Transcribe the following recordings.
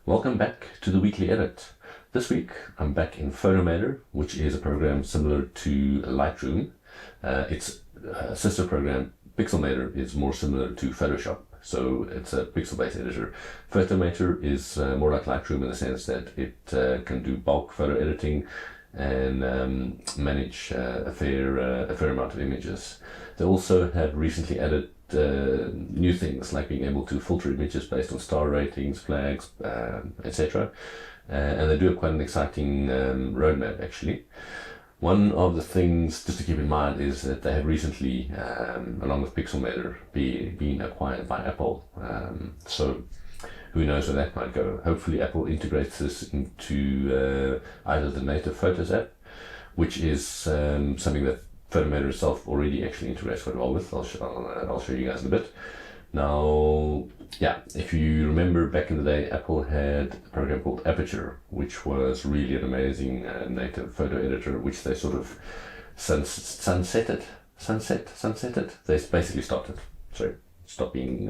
Welcome back to the weekly edit. This week I'm back in Photomator, which is a program similar to Lightroom. Its sister program, Pixelmator, is more similar to Photoshop, so it's a pixel-based editor. Photomator is more like Lightroom in the sense that it can do bulk photo editing and manage a fair amount of images. They also have recently added new things like being able to filter images based on star ratings, flags, etc. And they do have quite an exciting roadmap actually. One of the things just to keep in mind is that they have recently, along with Pixelmator, been acquired by Apple. So who knows where that might go. Hopefully Apple integrates this into either the native Photos app, which is something that Photomator itself already actually integrates quite well with. I'll show you guys in a bit. Now, yeah, if you remember back in the day, Apple had a program called Aperture, which was really an amazing native photo editor, which they sort of sunsetted. They basically stopped it. Sorry, stop being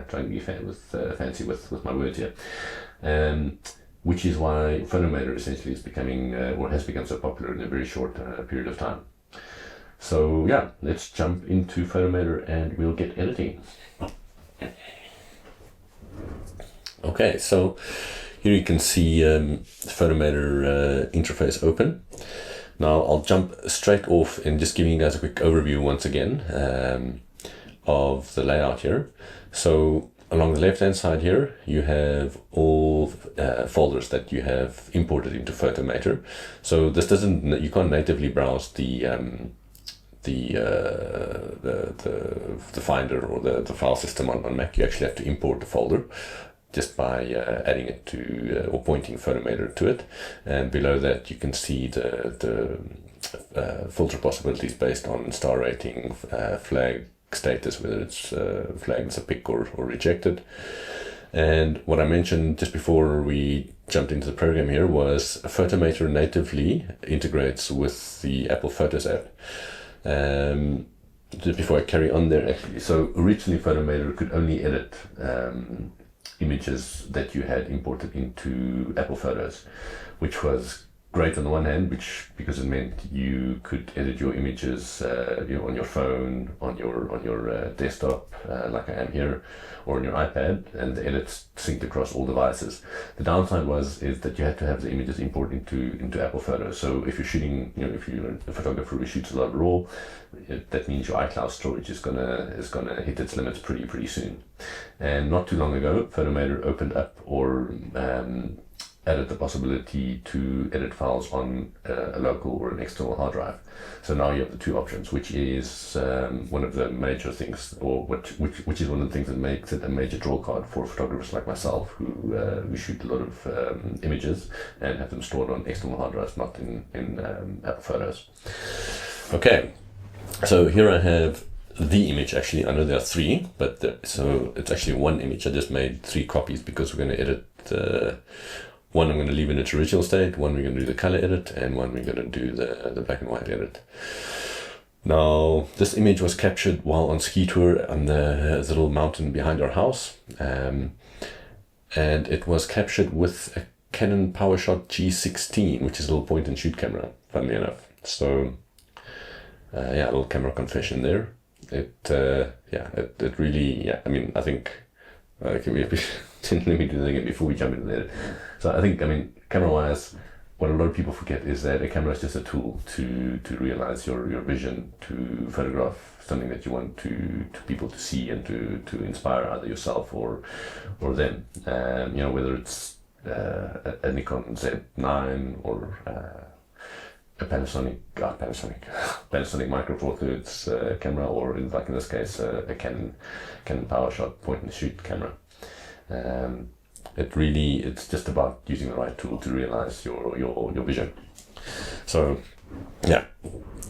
trying to be fancy with my words here. Which is why Photomator essentially is becoming or has become so popular in a very short period of time. So yeah, let's jump into Photomator and we'll get editing. Okay, so here you can see the Photomator interface open. Now I'll jump straight off and just giving you guys a quick overview once again of the layout here. So along the left hand side here you have all folders that you have imported into Photomator. So this doesn't, you can't natively browse the Finder or the file system on Mac. You actually have to import the folder just by adding it to or pointing Photomator to it, and below that you can see the filter possibilities based on star rating, flag status, whether it's flagged as a pick or rejected. And what I mentioned just before we jumped into the program here was Photomator natively integrates with the Apple Photos app. Just before I carry on there actually, so originally Photomator could only edit images that you had imported into Apple Photos, which was great on the one hand, because it meant you could edit your images on your phone, on your desktop, like I am here, or on your iPad, and the edits synced across all devices. The downside is that you had to have the images imported into Apple Photos. So if you're shooting, if you're a photographer who shoots a lot of RAW, that means your iCloud storage is gonna hit its limits pretty soon. And not too long ago, Photomator opened up or added the possibility to edit files on a local or an external hard drive. So now you have the two options, which is one of the major things, or which is one of the things that makes it a major draw card for photographers like myself who shoot a lot of images and have them stored on external hard drives, not in Apple Photos. Okay, so here I have the image. Actually, I know there are three, but so it's actually one image. I just made three copies because we're going to edit one I'm going to leave in its original state, one we're going to do the color edit, and one we're going to do the black and white edit. Now, this image was captured while on ski tour on the little mountain behind our house, and it was captured with a Canon PowerShot G16, which is a little point and shoot camera, funnily enough. So, yeah, a little camera confession there. It really, yeah, I mean, I think, let me do that again before we jump into that. So I think, camera-wise, what a lot of people forget is that a camera is just a tool to realize your vision, to photograph something that you want to people to see and to inspire either yourself or them. Whether it's a Nikon Z9 or a Panasonic Micro Four Thirds camera, or in this case a Canon PowerShot point and shoot camera. It's just about using the right tool to realize your vision. So yeah,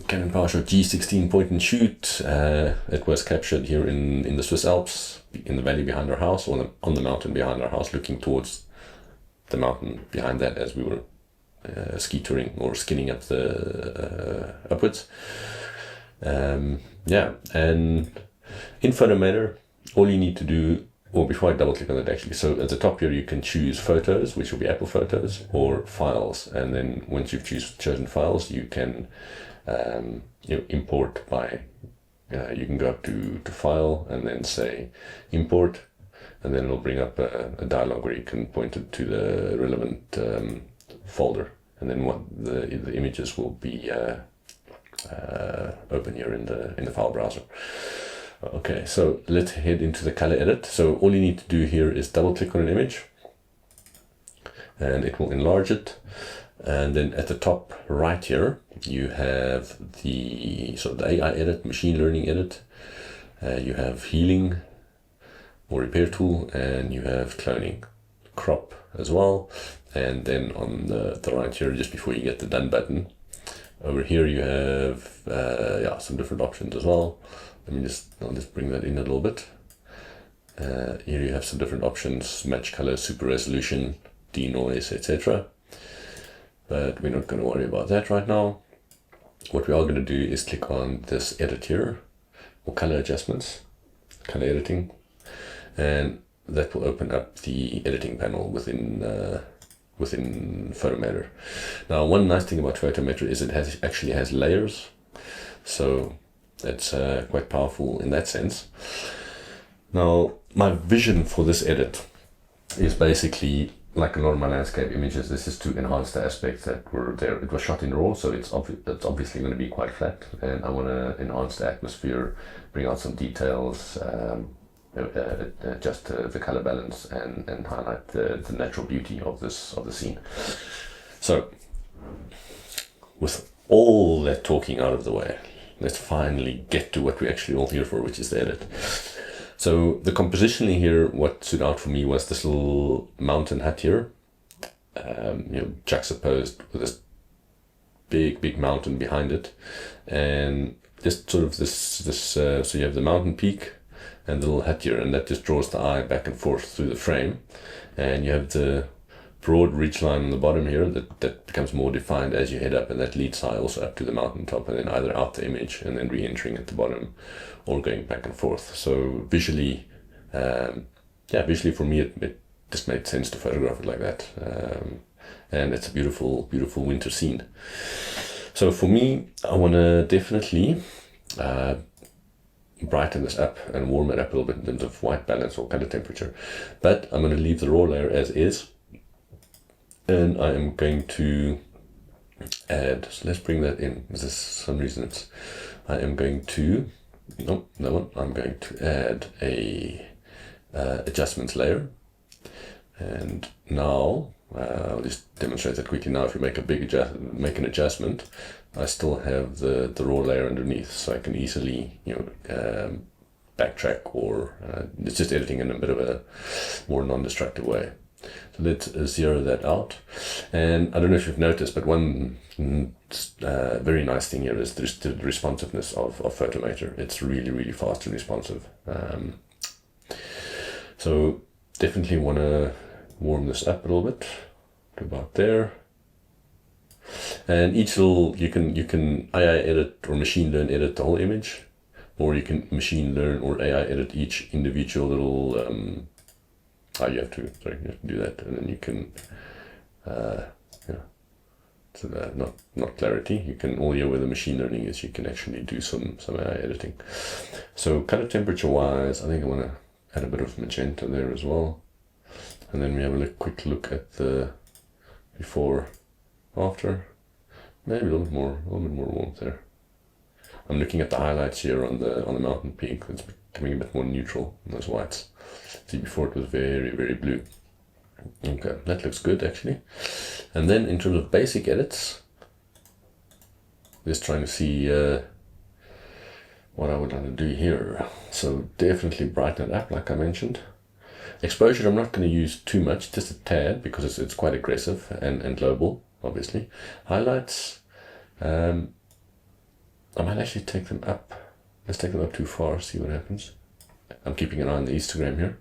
Canon PowerShot G16 point and shoot. It was captured here in the Swiss Alps, in the valley behind our house, or on the mountain behind our house, looking towards the mountain behind that as we were ski touring or skinning up the upwards. Yeah, and in Photomator, all you need to do or before I double click on that actually, so at the top here you can choose photos, which will be Apple Photos, or files, and then once you've chosen files, you can import by, you can go up to file and then say import, and then it'll bring up a dialog where you can point it to the relevant folder, and then what the images will be open here in the file browser. Okay, so let's head into the color edit. So all you need to do here is double click on an image and it will enlarge it. And then at the top right here, you have the AI edit, machine learning edit. You have healing or repair tool, and you have cloning, crop as well. And then on the right here, just before you get the done button, over here you have some different options as well. I'll just bring that in a little bit. Here you have some different options: match color, super resolution, denoise, etc. But we're not going to worry about that right now. What we are going to do is click on this edit here, or color adjustments, color editing, and that will open up the editing panel within Photomator. Now, one nice thing about Photomator is it actually has layers, so it's quite powerful in that sense. Now, my vision for this edit is basically like a lot of my landscape images. This is to enhance the aspects that were there. It was shot in RAW, so it's obviously going to be quite flat, and I want to enhance the atmosphere, bring out some details, adjust the color balance, and highlight the natural beauty of the scene. So, with all that talking out of the way, let's finally get to what we're actually all here for, which is the edit. So the compositionally here, what stood out for me was this little mountain hut here, juxtaposed with this big mountain behind it, and just sort of this so you have the mountain peak and the little hut here, and that just draws the eye back and forth through the frame, and you have the broad ridge line on the bottom here that becomes more defined as you head up, and that leads eye also up to the mountain top, and then either out the image and then re-entering at the bottom, or going back and forth. So visually, visually for me it just made sense to photograph it like that, and it's a beautiful winter scene. So for me, I want to definitely brighten this up and warm it up a little bit in terms of white balance or color temperature, but I'm going to leave the raw layer as is. And I am going to add, so let's bring that in. This is some reason I'm going to add a adjustments layer. And now I'll just demonstrate that quickly. Now if you make an adjustment, I still have the raw layer underneath, so I can easily backtrack, or it's just editing in a bit of a more non-destructive way. So let's zero that out. And I don't know if you've noticed, but one very nice thing here is the responsiveness of Photomator. It's really fast and responsive. So definitely want to warm this up a little bit to about there. And each little, you can AI edit or machine learn edit the whole image, or you can machine learn or AI edit each individual little you have to do that, and then you can not clarity. You can, all here where the machine learning is, you can actually do some AI editing. So color temperature wise, I think I want to add a bit of magenta there as well, and then we have a quick look at the before after, maybe a little bit more warmth there. I'm looking at the highlights here on the mountain peak. It's becoming a bit more neutral on those whites. See, before it was very blue. Okay, that looks good actually. And then in terms of basic edits, just trying to see what I would like to do here. So definitely brighten it up, like I mentioned. Exposure I'm not going to use too much, just a tad, because it's quite aggressive and global, obviously. Highlights, I might actually take them up. Let's take them up too far, see what happens. I'm keeping an eye on the histogram here.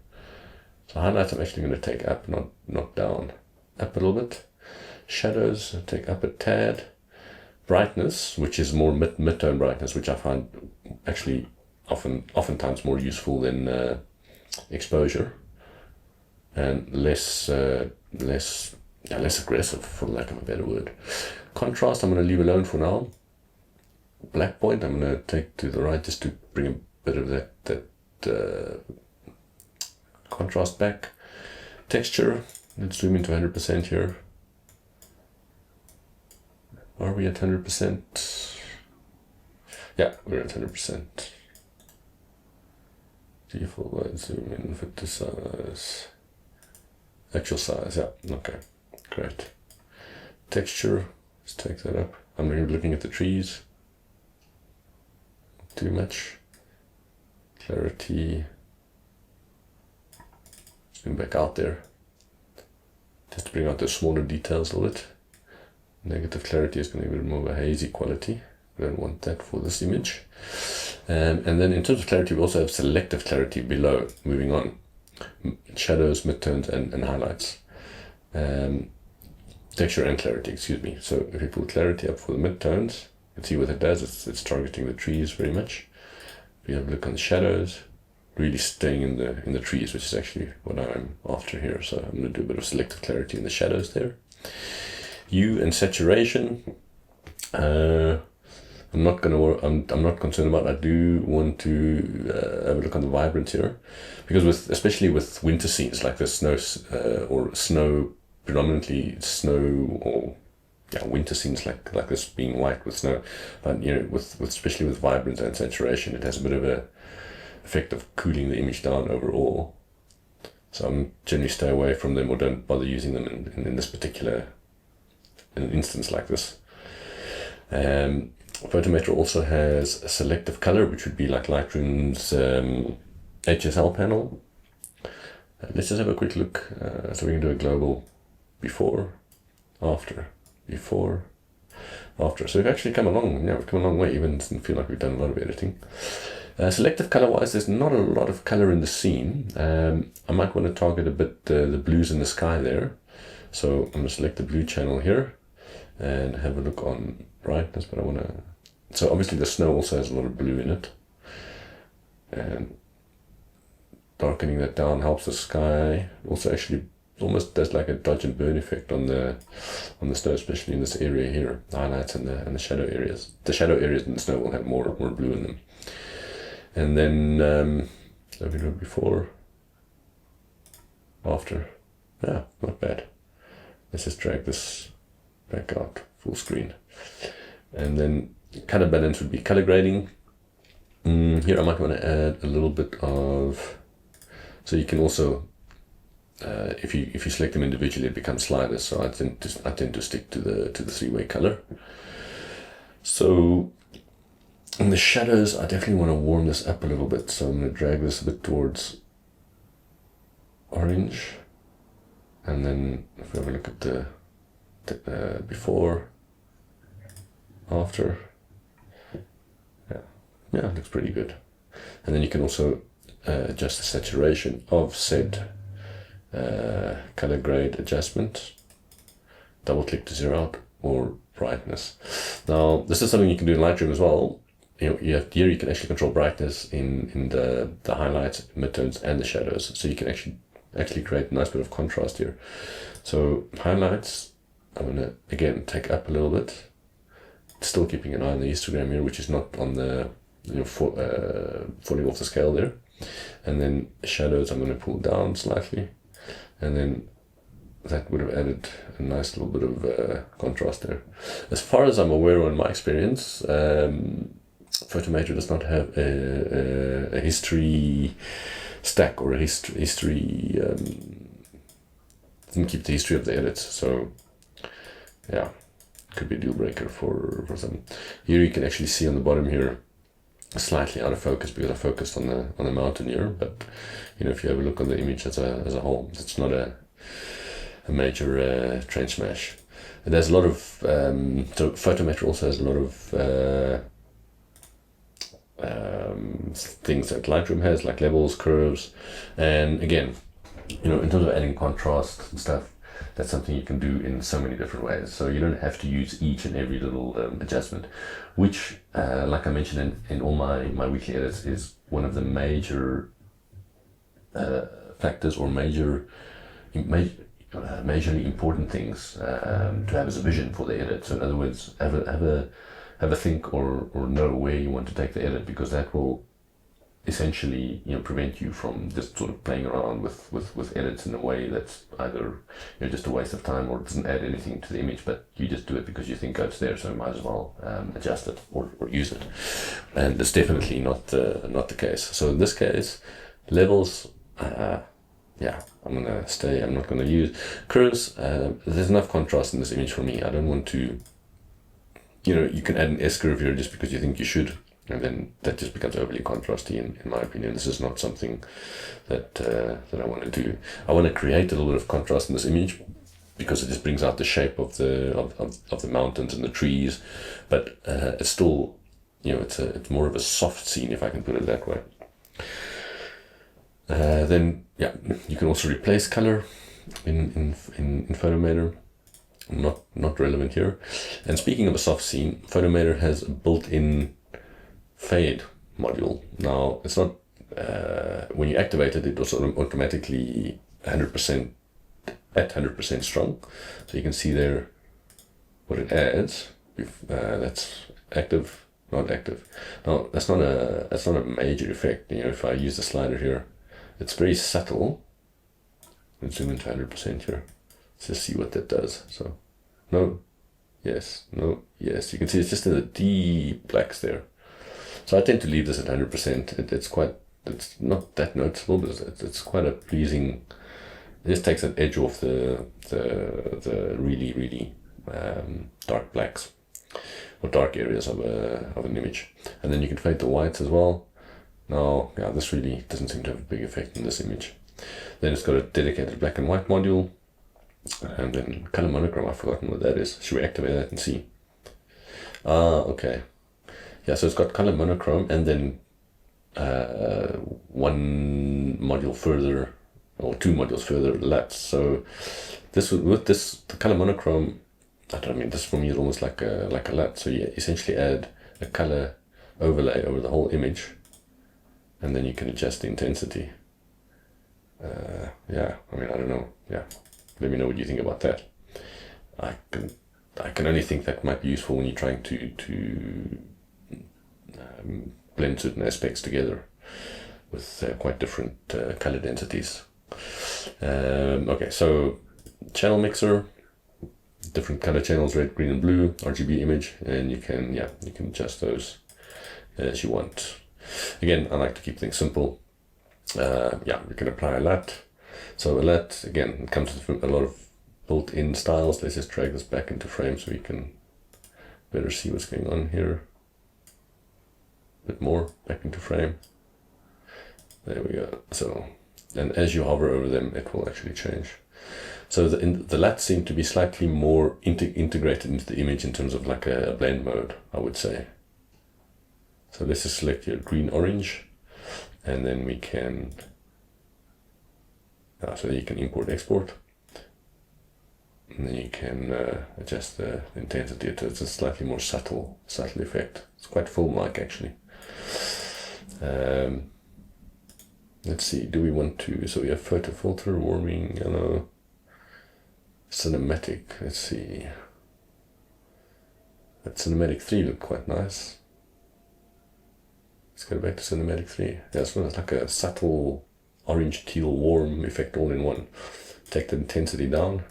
So highlights I'm actually going to take up, not down. Up a little bit. Shadows, take up a tad. Brightness, which is more mid-tone brightness, which I find actually oftentimes more useful than exposure. and less aggressive, for lack of a better word. Contrast, I'm going to leave alone for now. Black point, I'm going to take to the right just to bring a bit of that contrast back. Texture, let's zoom into 100% here. Are we at 100%? Yeah, we're at 100%. Default wide zoom in, fit to size. Actual size, yeah, okay, great. Texture, let's take that up. I'm really looking at the trees. Too much. Clarity. Zoom back out there. Just to bring out the smaller details a little bit. Negative clarity is going to give it more of a hazy quality. I don't want that for this image. And then in terms of clarity, we also have selective clarity below. Moving on. Shadows, midtones, and highlights. Texture and clarity, excuse me. So if you pull clarity up for the midtones, you can see what it does. It's targeting the trees very much. If you have a look on the shadows, really staying in the trees, which is actually what I'm after here. So I'm going to do a bit of selective clarity in the shadows there. Hue and saturation. I'm not concerned about. I do want to have a look on the vibrance here, because especially with winter scenes like the snow, predominantly snow, or winter scenes like this being white with snow, but with especially with vibrance and saturation, it has a bit of a effect of cooling the image down overall. So I'm generally stay away from them, or don't bother using them in this particular instance like this. Photomator also has a selective color, which would be like Lightroom's HSL panel. Let's just have a quick look. So we can do a global before, after, before, after. So we've actually come along. Yeah, we've come a long way. Even doesn't feel like we've done a lot of editing. Selective color-wise, there's not a lot of color in the scene. I might want to target a bit the blues in the sky there. So I'm going to select the blue channel here and have a look on brightness, but I want to... So obviously the snow also has a lot of blue in it. And darkening that down helps the sky. Also actually almost does like a dodge and burn effect on the snow, especially in this area here, the highlights and the shadow areas. The shadow areas in the snow will have more blue in them. And then so we do before, after. Yeah, not bad. Let's just drag this back out full screen. And then color balance would be color grading. Here I might want to add a little bit of, so you can also if you select them individually, it becomes sliders. So I tend to stick to the three-way color. So in the shadows, I definitely want to warm this up a little bit. So I'm going to drag this a bit towards orange, and then if we have a look at the before, after, yeah, it looks pretty good. And then you can also adjust the saturation of said color grade adjustment. Double click to zero out, or brightness. Now this is something you can do in Lightroom as well. Here you can actually control brightness in the highlights, midtones, and the shadows. So you can actually create a nice bit of contrast here. So highlights, I'm gonna again take up a little bit, still keeping an eye on the histogram here, which is not on the falling off the scale there. And then shadows, I'm going to pull down slightly, and then that would have added a nice little bit of contrast there. As far as I'm aware, in my experience, Photomator does not have a history stack, or a history doesn't keep the history of the edits. So yeah, could be a deal breaker for some. Here you can actually see on the bottom here, slightly out of focus because I focused on the mountain here. But if you have a look on the image as a whole, it's not a major train smash. And there's a lot of so Photomator also has a lot of things that Lightroom has, like levels, curves, and again, in terms of adding contrast and stuff, that's something you can do in so many different ways. So you don't have to use each and every little adjustment, which, like I mentioned in all my weekly edits, is one of the major factors or major majorly important things to have as a vision for the edit. So in other words, have a think or know where you want to take the edit, because that will essentially prevent you from just sort of playing around with edits in a way that's either just a waste of time or doesn't add anything to the image, but you just do it because you think, oh, it's there, so you might as well adjust it or use it. And that's definitely not the case. So in this case, levels, yeah, I'm not gonna use curves. There's enough contrast in this image for me. I don't want to, you can add an S curve here just because you think you should, and then that just becomes overly contrasty in my opinion. This is not something that I want to do. I want to create a little bit of contrast in this image because it just brings out the shape of the mountains and the trees, but it's still, it's more of a soft scene, if I can put it that way. Then yeah, you can also replace color in Photomator. Not relevant here. And speaking of a soft scene, Photomator has a built-in fade module. Now it's not when you activate it, it will sort of automatically 100% at 100% strong. So you can see there what it adds. If that's active, not active. Now that's not a major effect. If I use the slider here, it's very subtle. Let's zoom into 100% here. Let's just see what that does. So no, yes, no, yes. You can see it's just in the deep blacks there. So I tend to leave this at 100%. It's not that noticeable, but it's quite a pleasing. It just takes an edge off the really, really dark blacks or dark areas of an image. And then you can fade the whites as well. Now, yeah, this really doesn't seem to have a big effect in this image. Then it's got a dedicated black and white module. And then color monochrome, I've forgotten what that is. Should we activate that and see? Okay. Yeah, so it's got color monochrome and then one module further, or two modules further, LUTs. So the color monochrome, this for me is almost like a LUT. So you essentially add a color overlay over the whole image, and then you can adjust the intensity. Yeah, I don't know. Yeah, let me know what you think about that. I can only think that might be useful when you're trying to blend certain aspects together with quite different color densities. Okay, so channel mixer, different color channels, red, green, and blue, RGB image, and you can adjust those as you want. Again, I like to keep things simple. We can apply a LUT. So a LUT, again, it comes with a lot of built-in styles. Let's just drag this back into frame so we can better see what's going on here. A bit more back into frame. There we go. So, and as you hover over them, it will actually change. So the LUTs seem to be slightly more integrated into the image in terms of like a blend mode, I would say. So let's just select your green, orange, and then we can, so you can import, export, and then you can adjust the intensity. It's a slightly more subtle effect. It's quite film-like actually. Let's see, do we want to, so we have photo filter, warming, yellow, cinematic, let's see. That cinematic 3 looked quite nice. Let's go back to cinematic 3. Yeah, it's like a subtle orange, teal, warm effect all in one. Take the intensity down.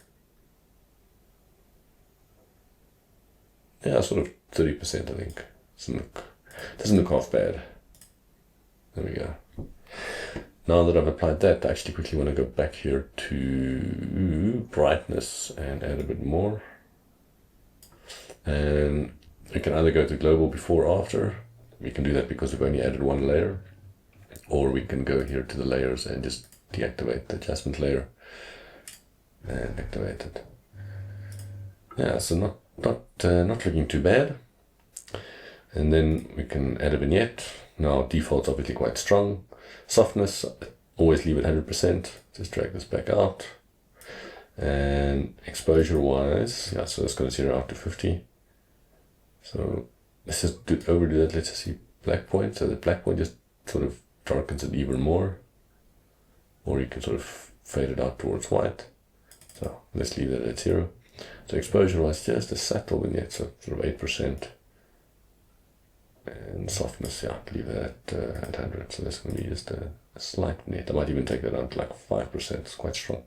Yeah, sort of 30%, I think. Doesn't look half bad. There we go. Now that I've applied that, I actually quickly want to go back here to brightness and add a bit more. And we can either go to global before or after. We can do that because we've only added one layer. Or we can go here to the layers and just deactivate the adjustment layer and activate it. Yeah, so not looking too bad. And then we can add a vignette. Now default's obviously quite strong. Softness, always leave it 100%. Just drag this back out. And exposure wise, yeah, so it's going to 0 out to 50. So let's just overdo that. Let's just see black point. So the black point just sort of darkens it even more. Or you can sort of fade it out towards white. let's leave that at 0. So exposure was just a subtle vignette, so sort of 8%. And softness, yeah, leave that at 100. So that's going to be just a slight vignette. I might even take that down to like 5%. It's quite strong.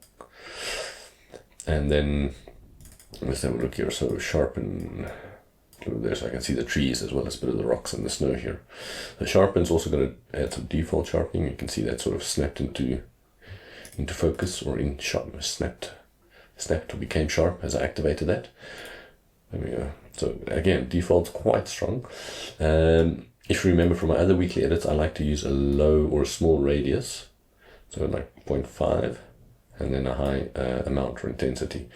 And then let's have a look here. So sharpen there, so I can see the trees as well as a bit of the rocks and the snow here. The sharpen's also going to add some default sharpening. You can see that sort of snapped into focus, or in sharp, snapped or became sharp as I activated that. There we go. So again, default's quite strong. If you remember from my other weekly edits, I like to use a low or a small radius, so like 0.5, and then a high amount or intensity.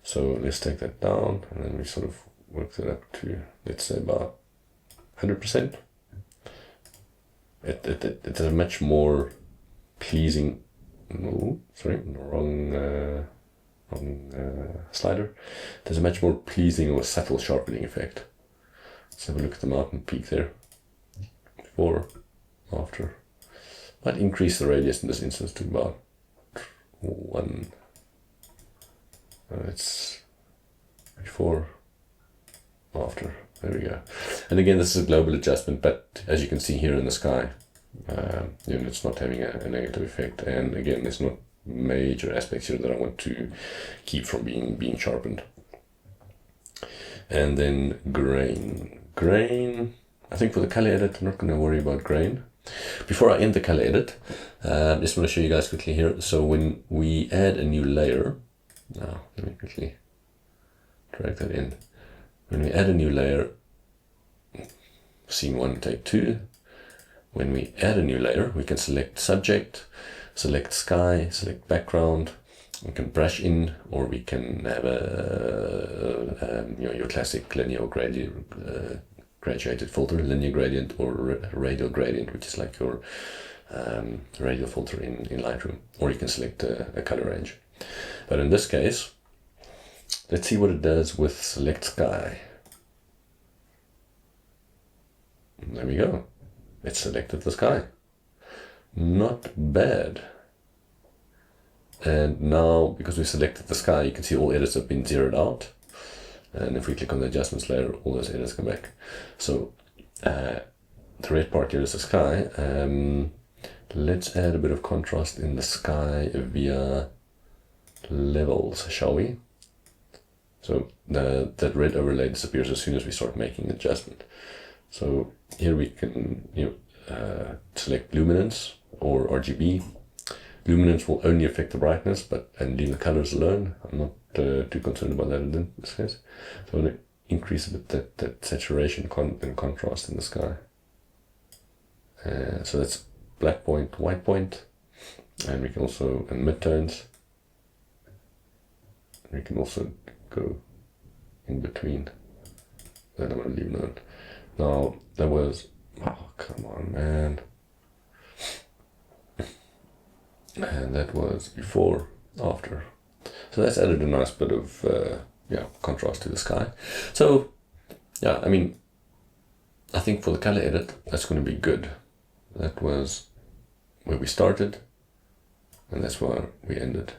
So let's take that down, and then we sort of work that up to, let's say, about 100%. It's a much more pleasing, wrong slider. There's a much more pleasing or subtle sharpening effect. Let's have a look at the mountain peak there. Before, after. Might increase the radius in this instance to about 1. It's before, after. There we go. And again, this is a global adjustment, but as you can see here in the sky, it's not having a negative effect. And again, there's not major aspects here that I want to keep from being sharpened. And then grain, I think for the color edit, I'm not going to worry about grain. Before I end the color edit, I just want to show you guys quickly here. So when we add a new layer, now let me quickly drag that in. When we add a new layer, scene 1, take 2, when we add a new layer, we can select subject, select sky, select background. We can brush in, or we can have your classic linear or graduated filter, linear gradient or radial gradient, which is like your radial filter in Lightroom, or you can select a color range. But in this case, let's see what it does with select sky. There we go. It selected the sky. Not bad. And now, because we selected the sky, you can see all edits have been zeroed out. And if we click on the adjustments layer, all those edits come back. So the red part here is the sky. Let's add a bit of contrast in the sky via levels, shall we? So that red overlay disappears as soon as we start making the adjustment. So here we can select luminance or RGB. Luminance will only affect the brightness, and leave the colors alone. I'm not too concerned about that in this case. So I'm going to increase a bit that saturation and contrast in the sky. So that's black point, white point, and we can also, and midtones. We can also go in between. Then I'm going to leave none. Now that was, oh come on man. And that was before, after. So that's added a nice bit of contrast to the sky. So yeah, I mean, I think for the color edit, that's going to be good. That was where we started, and that's where we ended.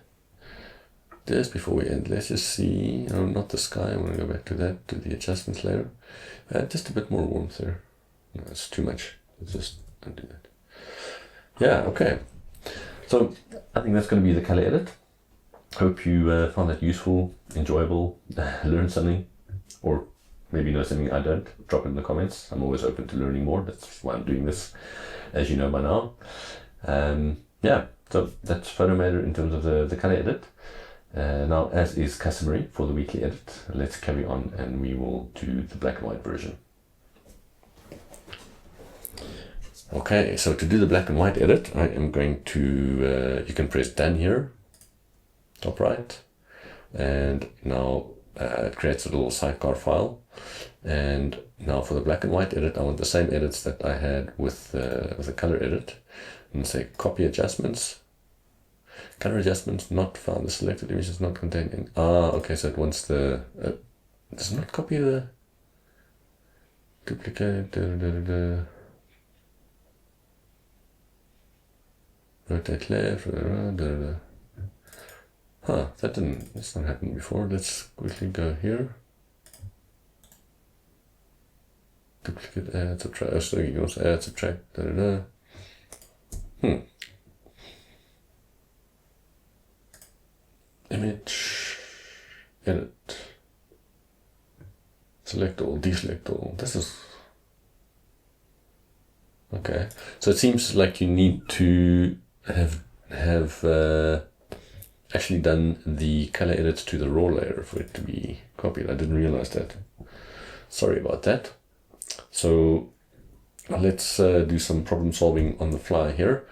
Just before we end, let's just see, not the sky, I want to go back to that, to the adjustments layer. Just a bit more warmth there. No, it's too much. Let's just undo that. Yeah, okay. So I think that's going to be the color edit. Hope you found that useful, enjoyable, learned something, or maybe know something I don't. Drop it in the comments. I'm always open to learning more. That's why I'm doing this, as you know by now. Yeah, so that's Photomator in terms of the color edit. Now, as is customary for the weekly edit, let's carry on and we will do the black and white version. Okay, so to do the black and white edit, I am going to, you can press done here, top right, and now it creates a little sidecar file. And now for the black and white edit, I want the same edits that I had with the color edit, and say copy adjustments. Color adjustments not found. The selected image is not contained in. Okay, so it wants the. Does not copy the. Duplicate. Rotate left. That's not happened before. Let's quickly go here. Duplicate, add, subtract. So you can also add, subtract, da da da. Image, edit, select all, deselect all. This is okay. So it seems like you need to have actually done the color edits to the raw layer for it to be copied. I didn't realize that. Sorry about that. So let's do some problem solving on the fly here.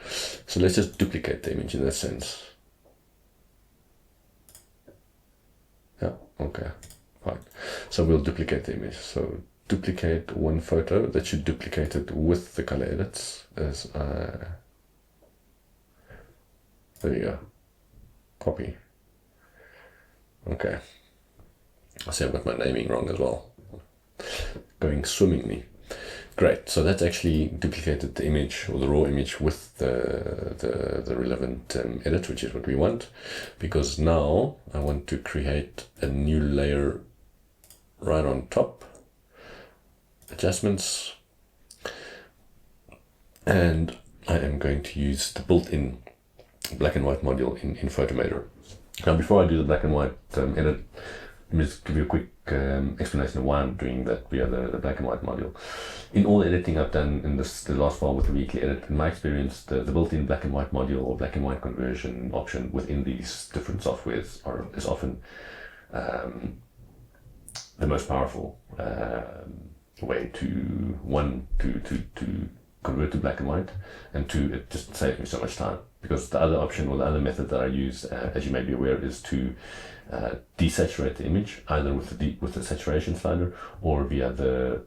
So let's just duplicate the image in that sense. Yeah, okay, fine. So we'll duplicate the image. So duplicate one photo. That should duplicate it with the color edits as there you go. Copy. Okay. I see I've got my naming wrong as well. Going swimmingly. Great. So that's actually duplicated the image or the raw image with the relevant edit, which is what we want. Because now I want to create a new layer right on top. Adjustments. And I am going to use the built-in black and white module in Photomator. Now, before I do the black and white edit, let me just give you a quick explanation of why I'm doing that via the black and white module. In all the editing I've done in the last file with the weekly edit, in my experience, the built-in black and white module or black and white conversion option within these different softwares is often the most powerful way to convert to black and white, and two, it just saves me so much time. Because the other option or the other method that I use, as you may be aware, is to desaturate the image either with the saturation slider or via the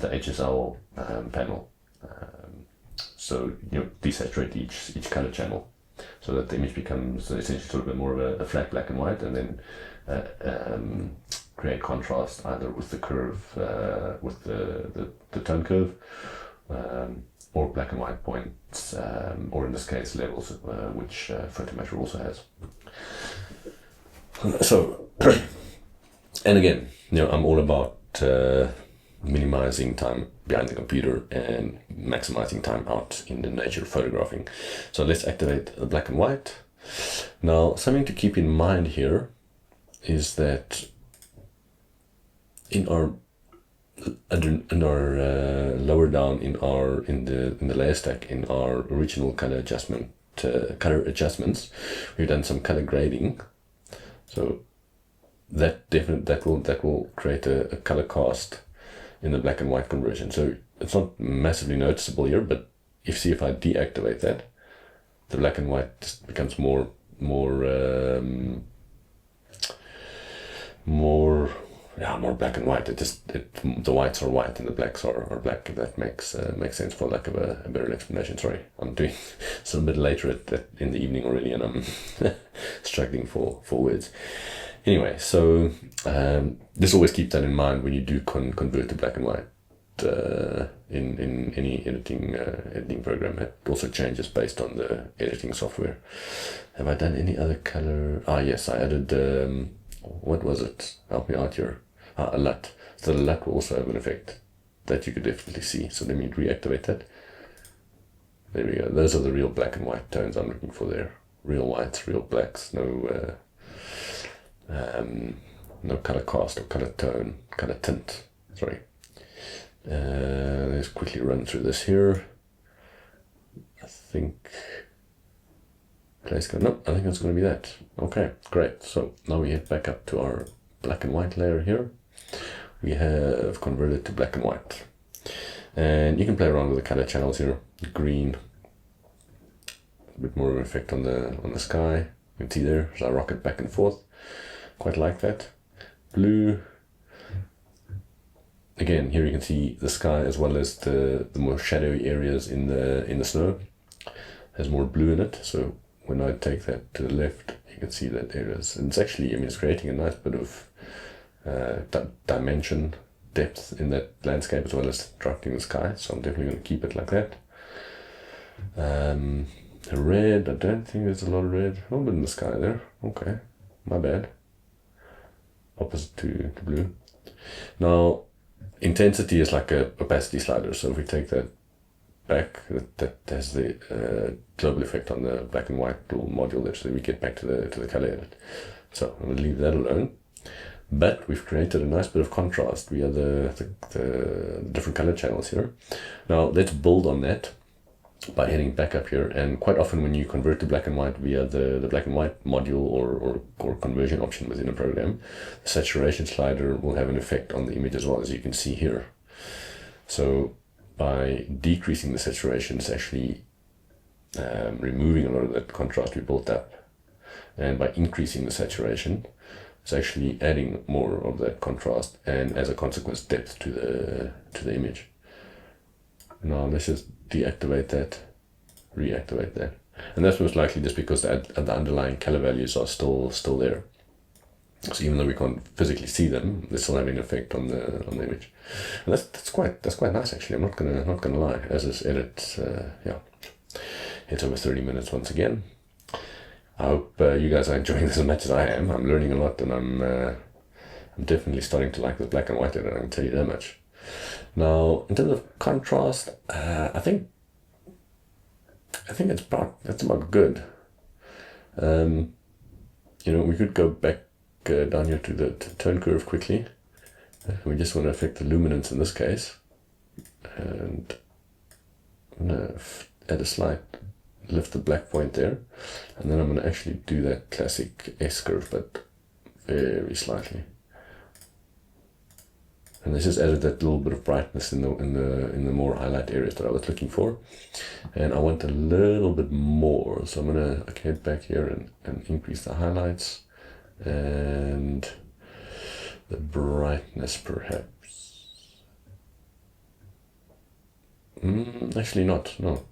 HSL panel. So desaturate each color channel so that the image becomes essentially sort of a more of a flat black and white, and then create contrast either with the curve, with the tone curve, or black and white points, or in this case levels, which Photomator also has. So, and again, I'm all about minimizing time behind the computer and maximizing time out in the nature of photographing. So let's activate the black and white. Now, something to keep in mind here is that in our lower down in the layer stack, in our original color adjustments, we've done some color grading. So that will create a color cast in the black and white conversion. So it's not massively noticeable here, but if I deactivate that, the black and white just becomes more black and white. The whites are white and the blacks are black. If that makes sense, for lack of a better explanation. Sorry, I'm doing some bit later in the evening already, and I'm struggling for words. Anyway, so this always keep that in mind when you do convert to black and white in any editing program. It also changes based on the editing software. Have I done any other color? Yes, I added. What was it? Help me out here. A LUT. So the LUT will also have an effect that you could definitely see. So let me reactivate that. There we go. Those are the real black and white tones I'm looking for there. Real whites, real blacks. No color cast or color tone, color tint. Sorry. Let's quickly run through this here. I think that's going to be that. Okay, great. So now we head back up to our black and white layer here. We have converted to black and white, and you can play around with the color channels here. Green, a bit more of an effect on the sky. You can see there as I rocket back and forth. Quite like that. Blue. Again, here you can see the sky as well as the more shadowy areas in the snow. Has more blue in it. So when I take that to the left, you can see that areas, and it's actually, it's creating a nice bit of dimension, depth in that landscape, as well as obstructing the sky. So I'm definitely going to keep it like that. Red, I don't think there's a lot of red. A little bit in the sky there. Okay, my bad. Opposite to blue. Now, intensity is like a opacity slider. So if we take that back, that has the global effect on the black and white little module there, so we get back to the color edit. So I'm going to leave that alone. But we've created a nice bit of contrast via the different color channels here. Now let's build on that by heading back up here. And quite often when you convert to black and white via the black and white module or conversion option within a program, the saturation slider will have an effect on the image as well, as you can see here. So by decreasing the saturation, it's actually removing a lot of that contrast we built up. And by increasing the saturation, it's actually adding more of that contrast and, as a consequence, depth to the image. Now let's just deactivate that, reactivate that, and that's most likely just because the underlying color values are still there. So even though we can't physically see them, they're still having an effect on the image, and that's quite nice actually. I'm not gonna lie. As this edit, yeah, it's over 30 minutes once again. I hope you guys are enjoying this as much as I am. I'm learning a lot, and I'm definitely starting to like the black and white edit, I can tell you that much. Now, in terms of contrast, I think that's about good. You know, we could go back down here to the tone curve quickly. We just want to affect the luminance in this case, and I'm gonna add a slight lift the black point there, and then I'm going to actually do that classic S curve, but very slightly. And this just added that little bit of brightness in the more highlight areas that I was looking for, and I want a little bit more. So I'm going to head back here and increase the highlights and the brightness, perhaps. Actually not. No.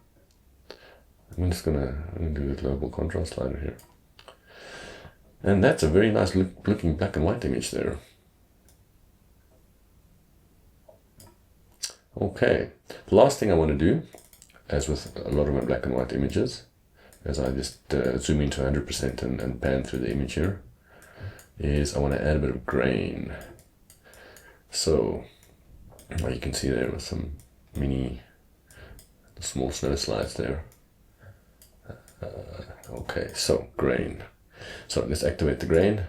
I'm just gonna do the global contrast slider here. And that's a very nice looking black and white image there. Okay, the last thing I want to do, as with a lot of my black and white images, as I just zoom into 100% and pan through the image here, is I want to add a bit of grain. So, well, you can see there with some mini small snow slides there. Okay, so grain. So let's activate the grain,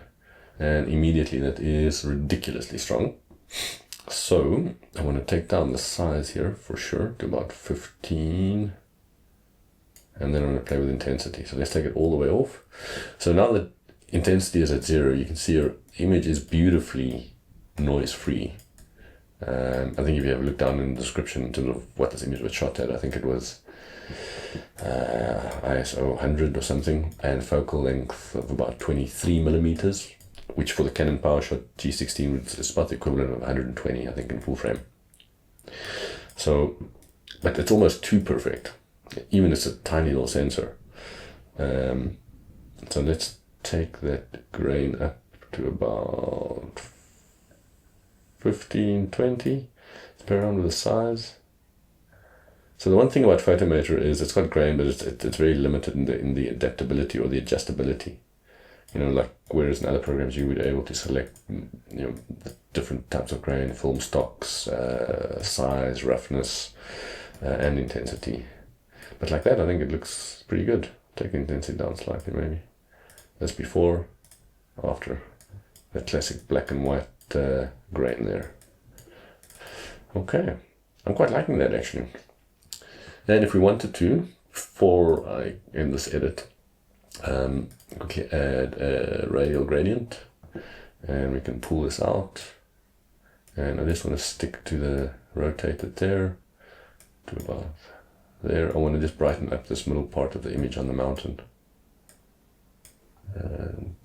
and immediately that is ridiculously strong. So I want to take down the size here for sure to about 15, and then I'm going to play with intensity. So let's take it all the way off. So now that intensity is at 0, you can see your image is beautifully noise free. I think if you have a look down in the description in terms of what this image was shot at, I think it was ISO 100 or something, and focal length of about 23 millimeters, which for the Canon PowerShot G16 is about the equivalent of 120, I think, in full frame. So, but it's almost too perfect, even it's a tiny little sensor. So let's take that grain up to about 15, 20, play around with the size. So the one thing about Photomator is it's got grain, but it's very limited in the adaptability or the adjustability. You know, like whereas in other programs you would be able to select, you know, different types of grain, film stocks, size, roughness, and intensity. But like that, I think it looks pretty good. Take the intensity down slightly, maybe. That's before, after that classic black and white grain there. Okay, I'm quite liking that actually. And if we wanted to, before I end this edit, quickly add a radial gradient, and we can pull this out, and I just want to stick to the rotated there to about there. I want to just brighten up this middle part of the image on the mountain, and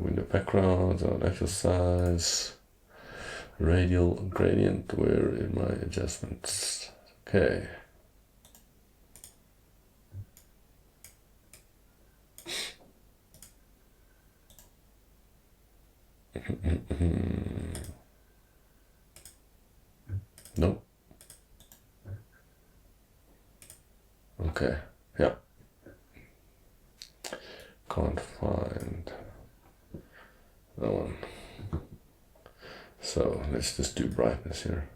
window background on actual size, radial gradient. Where are my adjustments? Okay. No. Okay. Yeah. can't find that one. So let's just do brightness here.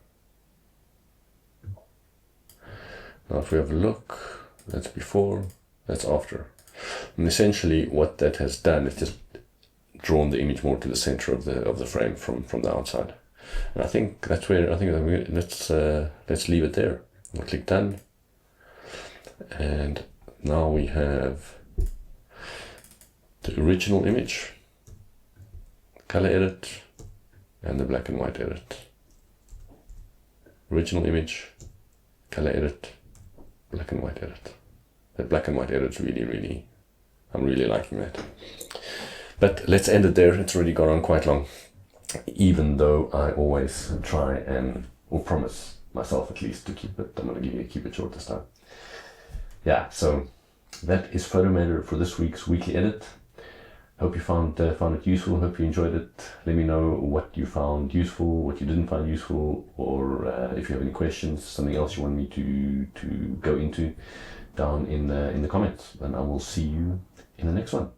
Now if we have a look, that's before, that's after. And essentially what that has done is just drawn the image more to the center of the frame from the outside. And I think that's where, let's leave it there. We'll click done. And now we have the original image, color edit, and the black and white edit. Original image, color edit, black and white edit. That black and white edit is really, I'm really liking that. But let's end it there. It's already gone on quite long. Even though I always try and, or promise myself at least, to keep it, I'm going to keep it short this time. Yeah, so that is Photomator for this week's weekly edit. Hope you found it useful. Hope you enjoyed it. Let me know what you found useful, what you didn't find useful, or if you have any questions, something else you want me to go into, down in the comments. And I will see you in the next one.